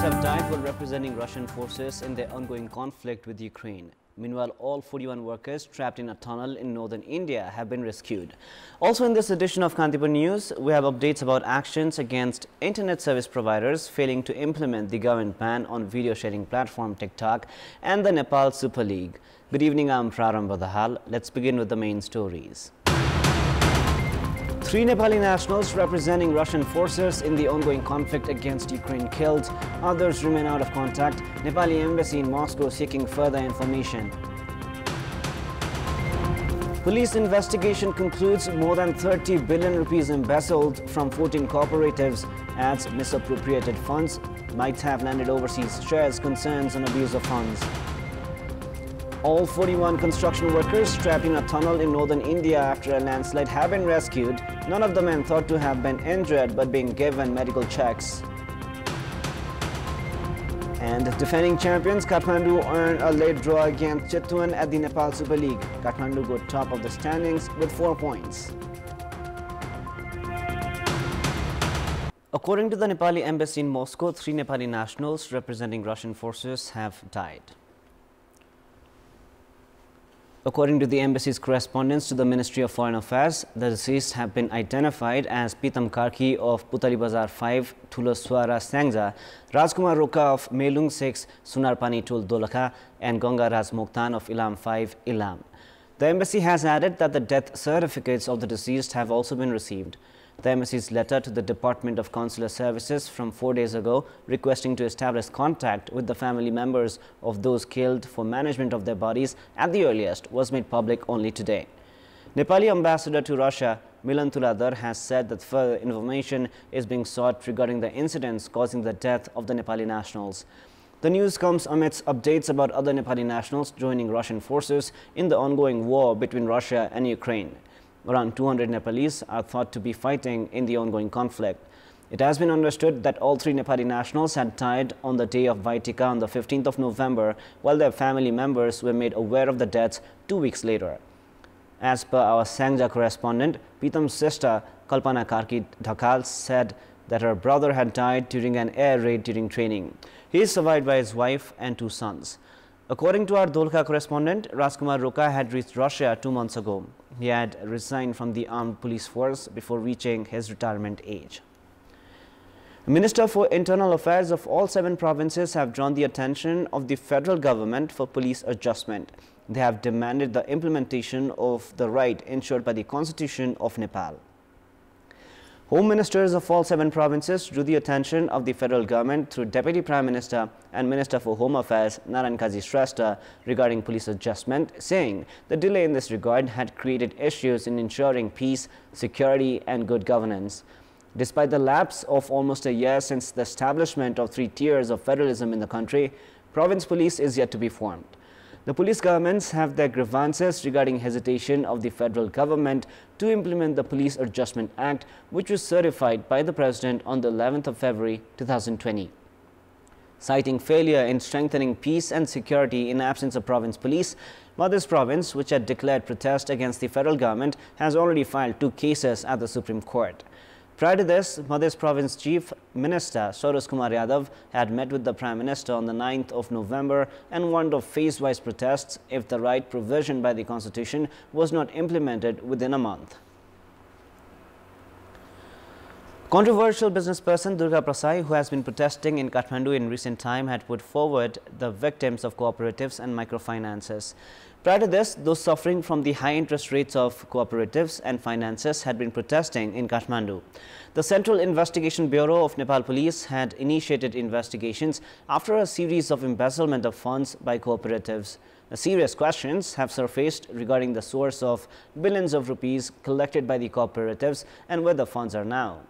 have died while representing Russian forces in their ongoing conflict with Ukraine. Meanwhile, all 41 workers trapped in a tunnel in northern India have been rescued. Also in this edition of Kantipur News, we have updates about actions against internet service providers failing to implement the government ban on video sharing platform TikTok and the Nepal Super League. Good evening, I'm Prarambha Dahal. Let's begin with the main stories. 3 Nepali nationals representing Russian forces in the ongoing conflict against Ukraine killed. Others remain out of contact. Nepali embassy in Moscow seeking further information. Police investigation concludes more than 30 billion rupees embezzled from 14 cooperatives, adds misappropriated funds might have landed overseas, shares concerns on abuse of funds. All 41 construction workers trapped in a tunnel in northern India after a landslide have been rescued. None of the men thought to have been injured but being given medical checks. And defending champions Kathmandu earned a late draw against Chitwan at the Nepal Super League. Kathmandu got top of the standings with 4 points. According to the Nepali embassy in Moscow, 3 Nepali nationals representing Russian forces have died. According to the embassy's correspondence to the Ministry of Foreign Affairs, the deceased have been identified as Pitam Karki of Putali Bazar 5, Tuloswara Sangja, Rajkumar Roka of Melung 6, Sunarpani Tul Dolakha, and Ganga Raj Mokhtan of Ilam 5, Ilam. The embassy has added that the death certificates of the deceased have also been received. The embassy's letter to the Department of Consular Services from 4 days ago requesting to establish contact with the family members of those killed for management of their bodies at the earliest was made public only today. Nepali ambassador to Russia, Milan Tuladar, has said that further information is being sought regarding the incidents causing the death of the Nepali nationals. The news comes amidst updates about other Nepali nationals joining Russian forces in the ongoing war between Russia and Ukraine. Around 200 Nepalese are thought to be fighting in the ongoing conflict. It has been understood that all 3 Nepali nationals had died on the day of Vaitika on the 15th of November, while their family members were made aware of the deaths 2 weeks later. As per our Sangja correspondent, Pitam's sister Kalpana Karki Dhakal said that her brother had died during an air raid during training. He is survived by his wife and 2 sons. According to our Dolkha correspondent, Rajkumar Roka had reached Russia 2 months ago. He had resigned from the armed police force before reaching his retirement age. The Minister for Internal Affairs of all 7 provinces have drawn the attention of the federal government for police adjustment. They have demanded the implementation of the right ensured by the Constitution of Nepal. Home Ministers of all 7 provinces drew the attention of the federal government through Deputy Prime Minister and Minister for Home Affairs Narayan Kaji Shrestha regarding police adjustment, saying the delay in this regard had created issues in ensuring peace, security and good governance. Despite the lapse of almost a year since the establishment of 3 tiers of federalism in the country, province police is yet to be formed. The police governments have their grievances regarding hesitation of the federal government to implement the Police Adjustment Act, which was certified by the President on the 11th of February 2020. Citing failure in strengthening peace and security in absence of province police, Madhya Province, which had declared protest against the federal government, has already filed 2 cases at the Supreme Court. Prior to this, Madhya Province Chief Minister Saurabh Kumar Yadav had met with the Prime Minister on the 9th of November and warned of phase-wise protests if the right provision by the Constitution was not implemented within a month. Controversial businessperson Durga Prasai, who has been protesting in Kathmandu in recent time, had put forward the victims of cooperatives and microfinances. Prior to this, those suffering from the high interest rates of cooperatives and finances had been protesting in Kathmandu. The Central Investigation Bureau of Nepal Police had initiated investigations after a series of embezzlement of funds by cooperatives. Serious questions have surfaced regarding the source of billions of rupees collected by the cooperatives and where the funds are now.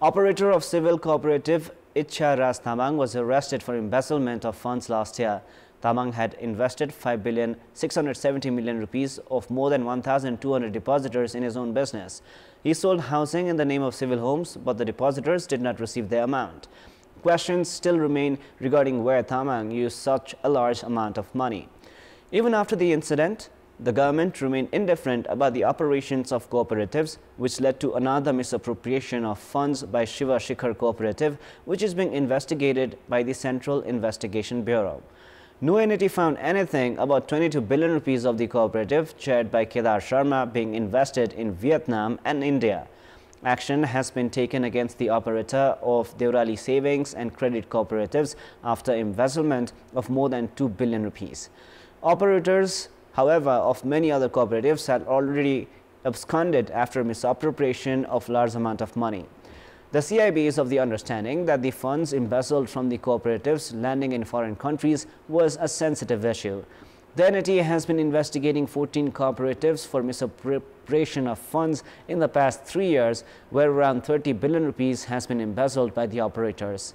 Operator of civil cooperative Ichha Raj Tamang was arrested for embezzlement of funds last year. Tamang had invested 5,670 million rupees of more than 1,200 depositors in his own business. He sold housing in the name of civil homes, but the depositors did not receive their amount. Questions still remain regarding where Tamang used such a large amount of money. Even after the incident, the government remained indifferent about the operations of cooperatives, which led to another misappropriation of funds by Shiva Shikhar Cooperative, which is being investigated by the Central Investigation Bureau. No entity found anything about 22 billion rupees of the cooperative, chaired by Kedar Sharma, being invested in Vietnam and India. Action has been taken against the operator of Devrali Savings and Credit Cooperatives after embezzlement of more than 2 billion rupees. Operators, however, of many other cooperatives had already absconded after misappropriation of large amount of money. The CIB is of the understanding that the funds embezzled from the cooperatives landing in foreign countries was a sensitive issue. The entity has been investigating 14 cooperatives for misappropriation of funds in the past 3 years, where around 30 billion rupees has been embezzled by the operators.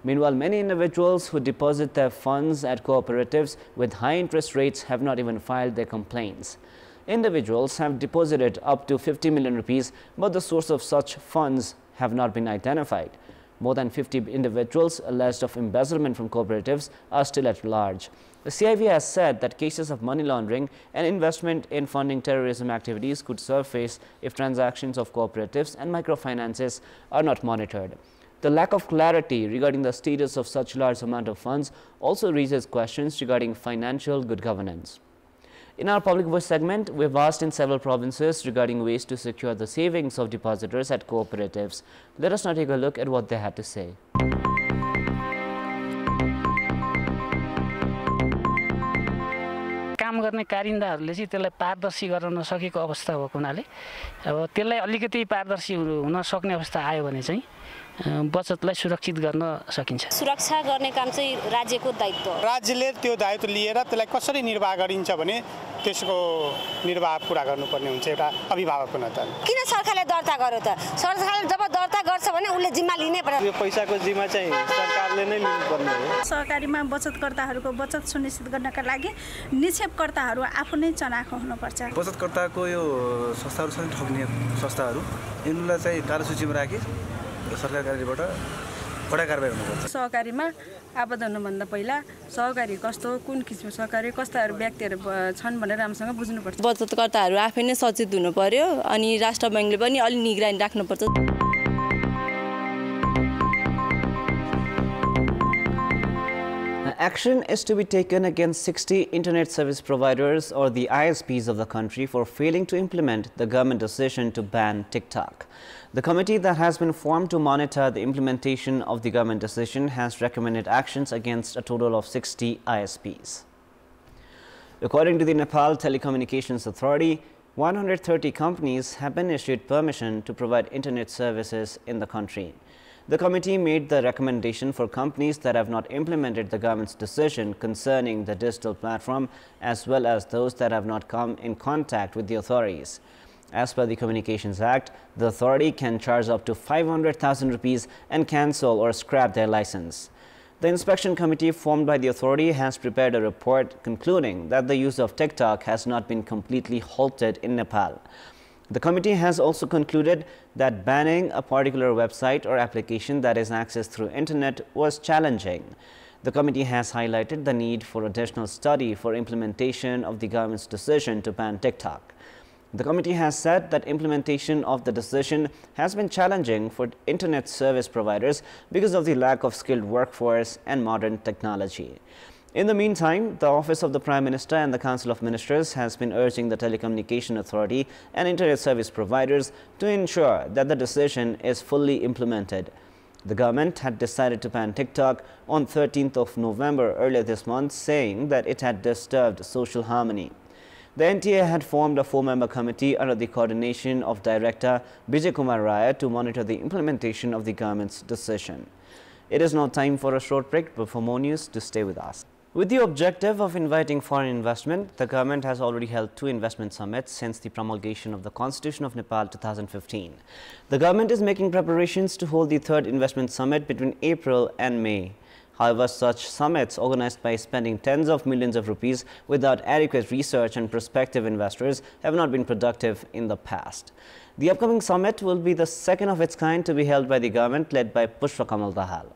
Meanwhile, many individuals who deposit their funds at cooperatives with high interest rates have not even filed their complaints. Individuals have deposited up to 50 million rupees, but the source of such funds have not been identified. More than 50 individuals alleged of embezzlement from cooperatives are still at large. The CIV has said that cases of money laundering and investment in funding terrorism activities could surface if transactions of cooperatives and microfinances are not monitored. The lack of clarity regarding the status of such large amount of funds also raises questions regarding financial good governance. In our public voice segment, we have asked in several provinces regarding ways to secure the savings of depositors at cooperatives. Let us now take a look at what they had to say. काम गर्ने कारिन्दाहरूले चाहिँ त्यसलाई पारदर्शी गर्न नसकेको अवस्था भएको हुनाले अब त्यसलाई अलिकति पारदर्शी हुन सक्ने अवस्था आयो भने चाहिँ बचतलाई सुरक्षित गर्न सकिन्छ। सुरक्षा गर्ने काम चाहिँ राज्यको दायित्व हो। राज्यले त्यो दायित्व लिएर त्यसलाई कसरी निर्वाह गरिन्छ भने त्यसको निर्वाह पूरा गर्नुपर्ने हुन्छ एउटा अभिभावकको नाताले। किन सरकारले दर्ता गर्यो त? सरकारले जब दर्ता गर्छ भने उले जिम्मा लिनै पर्छ। यो पैसाको जिम्मा चाहिँ सरकारले नै लिनुपर्ने हो। सहकारीमा बचतकर्ताहरूको बचत सुनिश्चित गर्नका लागि निक्षेपकर्ताहरू आफू नै चनाखो हुनुपर्छ। बचतकर्ताको यो संस्थाहरू छन् ठग्ने संस्थाहरू, यिनीलाई चाहिँ कालो सूचीमा राखी सरकारबाट कडा कारबाही हुनुपर्छ। सहकारीमा आबद्ध हुनुभन्दा पहिला सहकारी कस्तो, कुन किसिमको सहकारी, कस्ताहरू व्यक्तिहरू छन् भनेर राम्रोसँग बुझ्नुपर्छ। बचतकर्ताहरू आफै नै सचेत हुनु पर्यो अनि राष्ट्र बैंकले पनि अलि निगरानी राख्नुपर्छ। Action is to be taken against 60 internet service providers or the ISPs of the country for failing to implement the government decision to ban TikTok. The committee that has been formed to monitor the implementation of the government decision has recommended actions against a total of 60 ISPs. According to the Nepal Telecommunications Authority, 130 companies have been issued permission to provide internet services in the country. The committee made the recommendation for companies that have not implemented the government's decision concerning the digital platform, as well as those that have not come in contact with the authorities. As per the Communications Act, the authority can charge up to 500,000 rupees and cancel or scrap their license. The inspection committee formed by the authority has prepared a report concluding that the use of TikTok has not been completely halted in Nepal. The committee has also concluded that banning a particular website or application that is accessed through internet was challenging. The committee has highlighted the need for additional study for implementation of the government's decision to ban TikTok. The committee has said that implementation of the decision has been challenging for internet service providers because of the lack of skilled workforce and modern technology. In the meantime, the Office of the Prime Minister and the Council of Ministers has been urging the Telecommunication Authority and internet service providers to ensure that the decision is fully implemented. The government had decided to ban TikTok on 13th of November earlier this month, saying that it had disturbed social harmony. The NTA had formed a 4-member committee under the coordination of Director Vijay Kumar Raya to monitor the implementation of the government's decision. It is now time for a short break, but for more news, to stay with us. With the objective of inviting foreign investment, the government has already held 2 investment summits since the promulgation of the Constitution of Nepal 2015. The government is making preparations to hold the 3rd investment summit between April and May. However, such summits organized by spending tens of millions of rupees without adequate research and prospective investors have not been productive in the past. The upcoming summit will be the second of its kind to be held by the government led by Pushpa Kamal Dahal.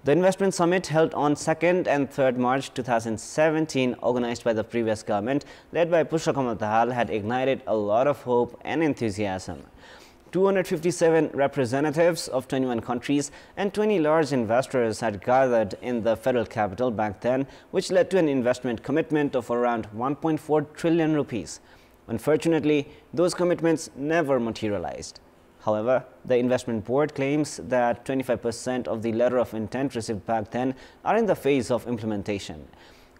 The investment summit held on 2nd and 3rd March 2017, organized by the previous government, led by Pushpa Dahal, had ignited a lot of hope and enthusiasm. 257 representatives of 21 countries and 20 large investors had gathered in the federal capital back then, which led to an investment commitment of around 1.4 trillion rupees. Unfortunately, those commitments never materialized. However, the investment board claims that 25% of the letter of intent received back then are in the phase of implementation.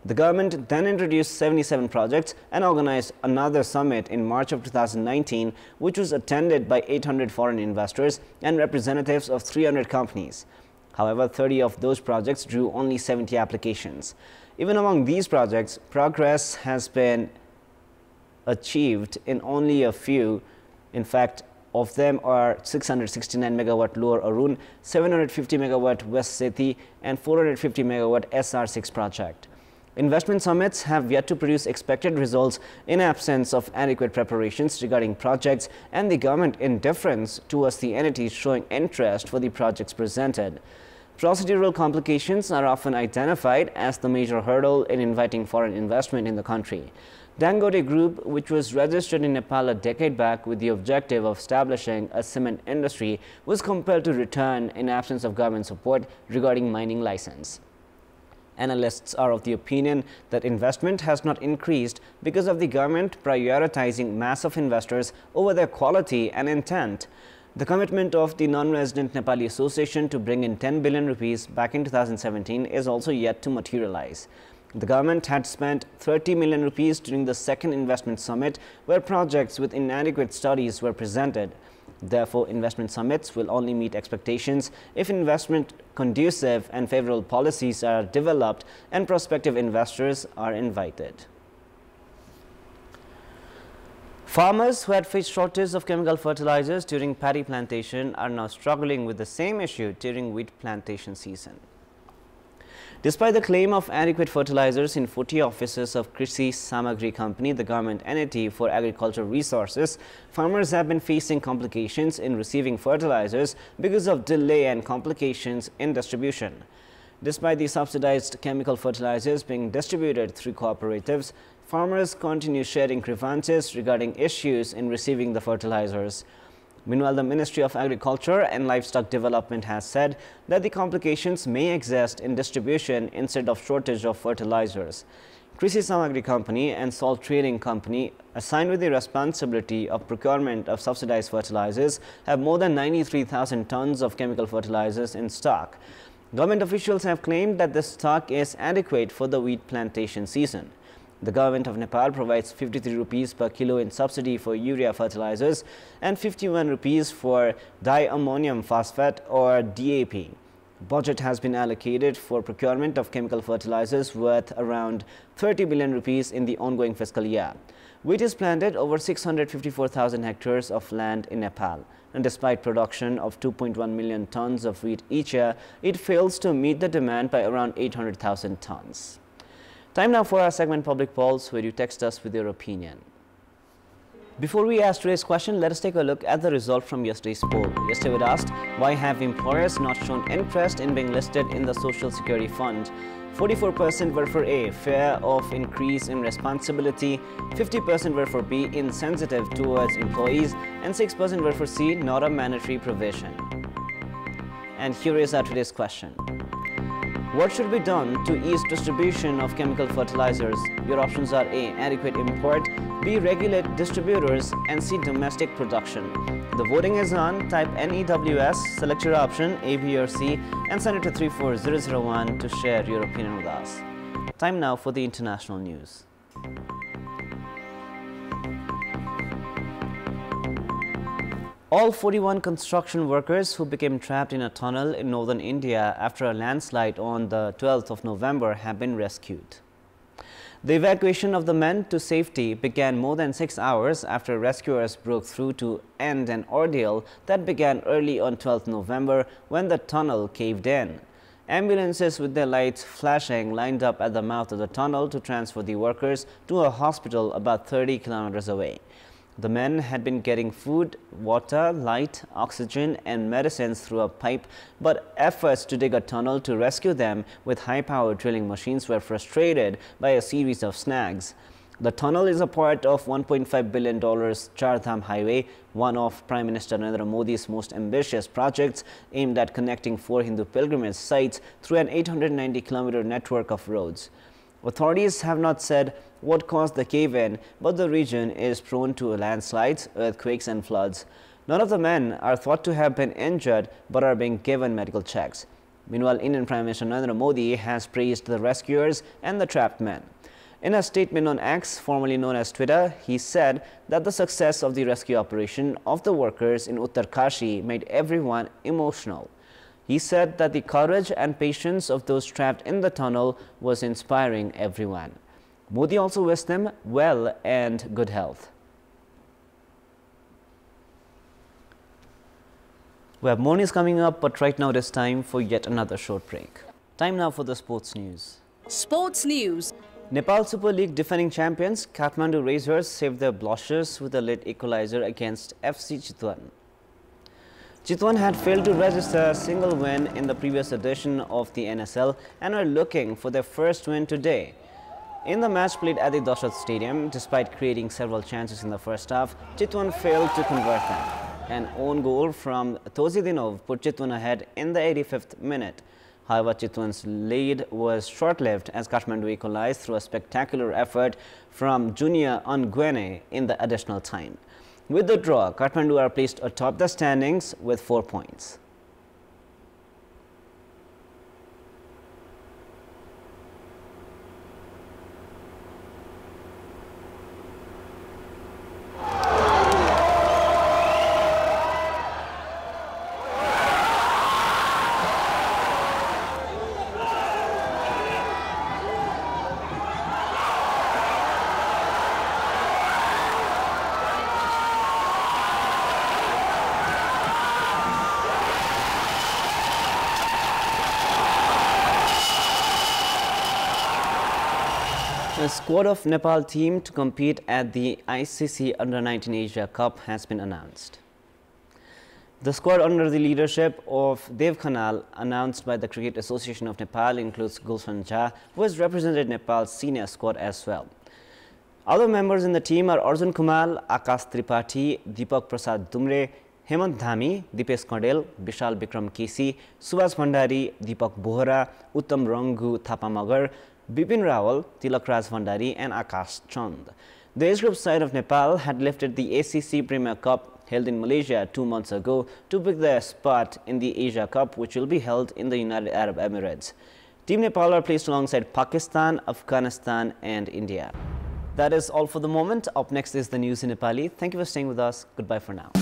The government then introduced 77 projects and organized another summit in March of 2019, which was attended by 800 foreign investors and representatives of 300 companies. However, 30 of those projects drew only 70 applications. Even among these projects, progress has been achieved in only a few. In fact, of them are 669 megawatt Lower Arun, 750 megawatt West Sethi and 450 megawatt SR6 project. Investment summits have yet to produce expected results in absence of adequate preparations regarding projects and the government indifference towards the entities showing interest for the projects presented. Procedural complications are often identified as the major hurdle in inviting foreign investment in the country. Dangote Group, which was registered in Nepal a decade back with the objective of establishing a cement industry, was compelled to return in absence of government support regarding mining license. Analysts are of the opinion that investment has not increased because of the government prioritizing massive investors over their quality and intent. The commitment of the non-resident Nepali Association to bring in 10 billion rupees back in 2017 is also yet to materialize. The government had spent 30 million rupees during the second investment summit, where projects with inadequate studies were presented. Therefore, investment summits will only meet expectations if investment conducive and favorable policies are developed and prospective investors are invited. Farmers who had faced shortage of chemical fertilizers during paddy plantation are now struggling with the same issue during wheat plantation season. Despite the claim of adequate fertilizers in 40 offices of Krishi Samagri Company, the government entity for agricultural resources, farmers have been facing complications in receiving fertilizers because of delay and complications in distribution. Despite the subsidized chemical fertilizers being distributed through cooperatives, farmers continue sharing grievances regarding issues in receiving the fertilizers. Meanwhile, the Ministry of Agriculture and Livestock Development has said that the complications may exist in distribution instead of shortage of fertilizers. Krishi Samagri Company and Salt Trading Company, assigned with the responsibility of procurement of subsidized fertilizers, have more than 93,000 tons of chemical fertilizers in stock. Government officials have claimed that the stock is adequate for the wheat plantation season. The government of Nepal provides 53 rupees per kilo in subsidy for urea fertilizers and 51 rupees for diammonium phosphate or DAP. Budget has been allocated for procurement of chemical fertilizers worth around 30 billion rupees in the ongoing fiscal year. Wheat is planted over 654,000 hectares of land in Nepal, and despite production of 2.1 million tons of wheat each year, it fails to meet the demand by around 800,000 tons. Time now for our segment Public Polls, where you text us with your opinion. Before we ask today's question, let us take a look at the result from yesterday's poll. Yesterday we asked, why have employers not shown interest in being listed in the Social Security Fund? 44% were for A, fear of increase in responsibility, 50% were for B, insensitive towards employees, and 6% were for C, not a mandatory provision. And here is our today's question. What should be done to ease distribution of chemical fertilizers? Your options are A, adequate import, B, regulate distributors, and C, domestic production. The voting is on. Type NEWS, select your option A, B, or C, and send it to 34001 to share your opinion with us. Time now for the international news. All 41 construction workers who became trapped in a tunnel in northern India after a landslide on the 12th of November have been rescued. The evacuation of the men to safety began more than 6 hours after rescuers broke through to end an ordeal that began early on 12th November when the tunnel caved in. Ambulances with their lights flashing lined up at the mouth of the tunnel to transfer the workers to a hospital about 30 kilometers away. The men had been getting food, water, light, oxygen and medicines through a pipe, but efforts to dig a tunnel to rescue them with high-powered drilling machines were frustrated by a series of snags. The tunnel is a part of $1.5 billion Char Dham Highway, one of Prime Minister Narendra Modi's most ambitious projects aimed at connecting 4 Hindu pilgrimage sites through an 890-kilometer network of roads. Authorities have not said what caused the cave-in, but the region is prone to landslides, earthquakes and floods. None of the men are thought to have been injured but are being given medical checks. Meanwhile, Indian Prime Minister Narendra Modi has praised the rescuers and the trapped men. In a statement on X, formerly known as Twitter, he said that the success of the rescue operation of the workers in Uttarkashi made everyone emotional. He said that the courage and patience of those trapped in the tunnel was inspiring everyone. Modi also wished them well and good health. We have more news coming up, but right now it is time for yet another short break. Time now for the sports news. Sports news. Nepal Super League defending champions Kathmandu Racers saved their blushes with a late equalizer against FC Chitwan. Chitwan had failed to register a single win in the previous edition of the NSL and are looking for their first win today. In the match played at the Dashat Stadium, despite creating several chances in the first half, Chitwan failed to convert them. An own goal from Tozidinov put Chitwan ahead in the 85th minute. However, Chitwan's lead was short-lived as Kathmandu equalized through a spectacular effort from Junia Angwene in the additional time. With the draw, Kathmandu are placed atop the standings with 4 points. The squad of Nepal team to compete at the ICC Under-19 Asia Cup has been announced. The squad under the leadership of Dev Khanal, announced by the Cricket Association of Nepal, includes Gulshan Jha, who has represented Nepal's senior squad as well. Other members in the team are Arjun Kumar, Akash Tripathi, Deepak Prasad Dumre, Hemant Dhami, Dipesh Kandel, Vishal Bikram Kesi, Subhas Bhandari, Deepak Bohra, Uttam Rangu Thapamagar, Bipin Rawal, Tilak Raj Bhandari and Akash Chand. The age group side of Nepal had lifted the ACC Premier Cup held in Malaysia 2 months ago to pick their spot in the Asia Cup, which will be held in the United Arab Emirates. Team Nepal are placed alongside Pakistan, Afghanistan and India. That is all for the moment. Up next is the news in Nepali. Thank you for staying with us. Goodbye for now.